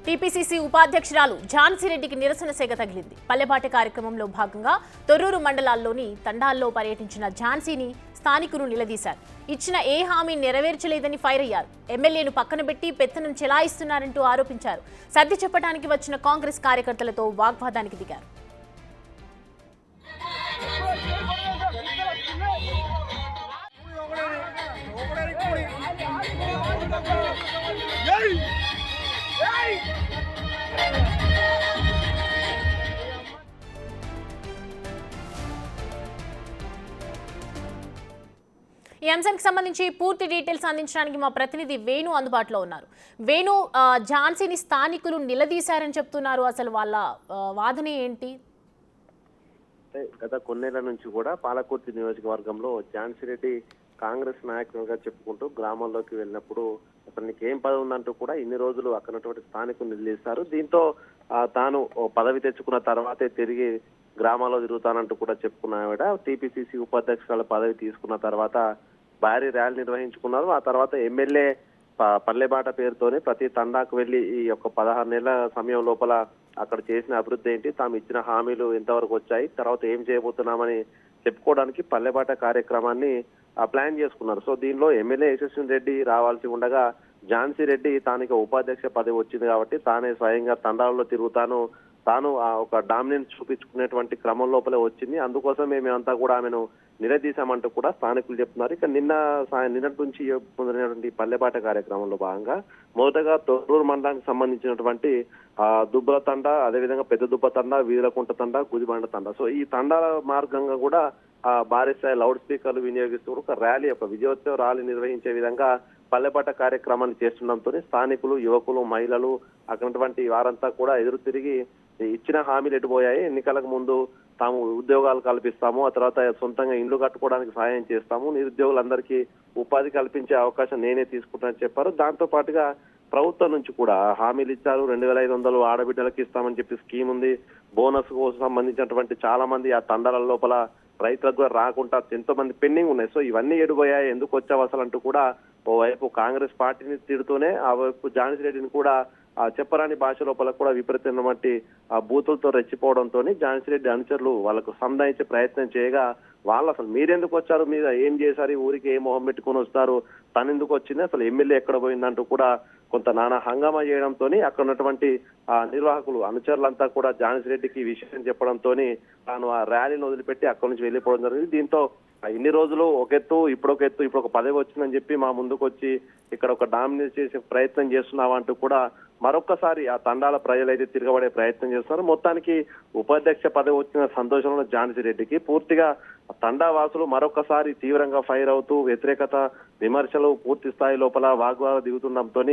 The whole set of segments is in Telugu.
టీపీసీసీ ఉపాధ్యక్షురాలు ఝాన్సీ రెడ్డికి నిరసన సెగ తగిలింది. పల్లెబాట కార్యక్రమంలో భాగంగా తొర్రూరు మండలాల్లోని తండాల్లో పర్యటించిన ఝాన్సీని స్థానికులు నిలదీశారు. ఇచ్చిన ఏ హామీ నెరవేర్చలేదని ఫైర్ అయ్యారు. ఎమ్మెల్యేను పక్కన పెట్టి పెత్తనం చెలాయిస్తున్నారంటూ ఆరోపించారు. సర్ది చెప్పడానికి వచ్చిన కాంగ్రెస్ కార్యకర్తలతో వాగ్వాదానికి దిగారు. ఈ అంశానికి సంబంధించి పూర్తి డీటెయిల్స్ అందించడానికి మా ప్రతినిధి వేణు అందుబాటులో ఉన్నారు. వేణు, ఝాన్సీని స్థానికులు నిలదీశారని చెప్తున్నారు. అసలు వాళ్ళ వాదన ఏంటి? గత కొన్నేళ్ల నుంచి కూడా పాలకుర్తి నియోజకవర్గంలో ఝాన్సీ రెడ్డి కాంగ్రెస్ నాయకులుగా చెప్పుకుంటూ గ్రామాల్లోకి వెళ్ళినప్పుడు అసలు నీకు ఏం పదవి ఉందంటూ కూడా ఇన్ని రోజులు అక్కడటువంటి స్థానికులు నిలదీశారు. దీంతో తాను పదవి తెచ్చుకున్న తర్వాతే తిరిగి గ్రామాల్లో తిరుగుతానంటూ కూడా చెప్పుకున్న ఆవిడ టీపీసీసీ ఉపాధ్యక్షురాల పదవి తీసుకున్న తర్వాత భారీ ర్యాలీ నిర్వహించుకున్నారు. ఆ తర్వాత ఎమ్మెల్యే పల్లెబాట పేరుతోనే ప్రతి తండాకు వెళ్లి ఈ యొక్క 16 నెలల సమయం లోపల అక్కడ చేసిన అభివృద్ధి ఏంటి, తాము ఇచ్చిన హామీలు ఎంతవరకు వచ్చాయి, తర్వాత ఏం చేయబోతున్నామని చెప్పుకోవడానికి పల్లెబాట కార్యక్రమాన్ని ప్లాన్ చేసుకున్నారు. సో దీనిలో ఎమ్మెల్యే యశస్విని రెడ్డి రావాల్సి ఉండగా ఝాన్సీ రెడ్డి తానికి ఉపాధ్యక్ష పదవి వచ్చింది కాబట్టి తానే స్వయంగా తండాలలో తిరుగుతాను, తాను ఒక డామినెన్స్ చూపించుకునేటువంటి క్రమం లోపలే వచ్చింది. అందుకోసమే మేమంతా కూడా ఆమెను నిలదీశామంటూ కూడా స్థానికులు చెప్తున్నారు. ఇక నిన్నటి నుంచి పొందినటువంటి పల్లెబాట కార్యక్రమంలో భాగంగా మొదటగా తొర్రూరు మండలానికి సంబంధించినటువంటి దుబ్బల తండ, అదేవిధంగా పెద్ద దుబ్బ తండ, వీరకుంట తండ, గుదిబండ తండ, సో ఈ తండాల మార్గంగా కూడా భారీ స్థాయి లౌడ్ స్పీకర్లు వినియోగిస్తూ ఒక ర్యాలీ, ఒక విజయోత్సవ ర్యాలీ నిర్వహించే విధంగా పల్లెపాట కార్యక్రమాన్ని చేస్తుండటంతో స్థానికులు, యువకులు, మహిళలు అక్కడటువంటి వారంతా కూడా ఎదురు తిరిగి ఇచ్చిన హామీలు ఎటుపోయాయి, ఎన్నికలకు ముందు తాము ఉద్యోగాలు కల్పిస్తాము, ఆ తర్వాత సొంతంగా ఇండ్లు కట్టుకోవడానికి సహాయం చేస్తాము, నిరుద్యోగులందరికీ ఉపాధి కల్పించే అవకాశం నేనే తీసుకుంటానని చెప్పారు. దాంతో పాటుగా ప్రభుత్వం నుంచి కూడా హామీలు ఇచ్చారు. 2500 ఆడబిడ్డలకు ఇస్తామని చెప్పి స్కీమ్ ఉంది. బోనస్ కోసం సంబంధించినటువంటి చాలా మంది ఆ తండాల లోపల రైతులకు కూడా రాకుండా ఎంతో మంది పెండింగ్ ఉన్నాయి. సో ఇవన్నీ ఎడిపోయాయి, ఎందుకు వచ్చావు అసలు అంటూ కూడా ఓవైపు కాంగ్రెస్ పార్టీని తిడుతూనే ఆ వైపు ఝాన్సీ రెడ్డిని కూడా చెప్పరాని భాష లోపల కూడా విపరీతమైనటువంటి బూతులతో రెచ్చిపోవడంతో ఝాన్సీ రెడ్డి అనుచరులు వాళ్ళకు సంధాయించే ప్రయత్నం చేయగా వాళ్ళు అసలు మీరెందుకు వచ్చారు, మీద ఏం చేశారు, ఊరికి ఏ మొహం పెట్టుకుని వస్తారు, తను ఎందుకు వచ్చింది, అసలు ఎమ్మెల్యే ఎక్కడ పోయిందంటూ కూడా కొంత నానా హంగామా చేయడంతో అక్కడ ఉన్నటువంటి నిర్వాహకులు, అనుచరులంతా కూడా ఝాన్సీ రెడ్డికి ఈ విషయం చెప్పడంతో తాను ఆ ర్యాలీని వదిలిపెట్టి అక్కడి నుంచి వెళ్ళిపోవడం జరిగింది. దీంతో ఇన్ని రోజులు ఒక ఎత్తు, ఇప్పుడు ఒక ఎత్తు, ఇప్పుడు ఒక పదవి వచ్చిందని చెప్పి మా ముందుకు వచ్చి ఇక్కడ ఒక డామినేట్ చేసే ప్రయత్నం చేస్తున్నావా అంటూ కూడా మరొక్కసారి ఆ తండాల ప్రజలైతే తిరగబడే ప్రయత్నం చేస్తున్నారు. మొత్తానికి ఉపాధ్యక్ష పదవి వచ్చిన సంతోషంలో ఝాన్సీ రెడ్డికి పూర్తిగా తండా వాసులు మరొకసారి తీవ్రంగా ఫైర్ అవుతూ వ్యతిరేకత, విమర్శలు పూర్తి స్థాయి లోపల వాగ్వాదం దిగుతుండటంతో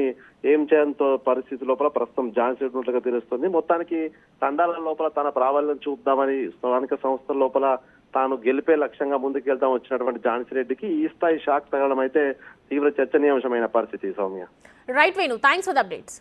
ఏం చేయంతో పరిస్థితి లోపల ప్రస్తుతం ఝాన్సీ రెడ్డి ఉన్నట్లుగా తెలుస్తుంది. మొత్తానికి తండాల లోపల తన ప్రాబల్యం చూపుదామని స్థానిక సంస్థల లోపల తాను గెలిపే లక్ష్యంగా ముందుకెళ్తాం వచ్చినటువంటి ఝాన్సీ రెడ్డికి ఈ స్థాయి షాక్ తగలడం అయితే తీవ్ర చర్చనీయాంశమైన పరిస్థితి. Soumya. Right Venu, thanks for the updates.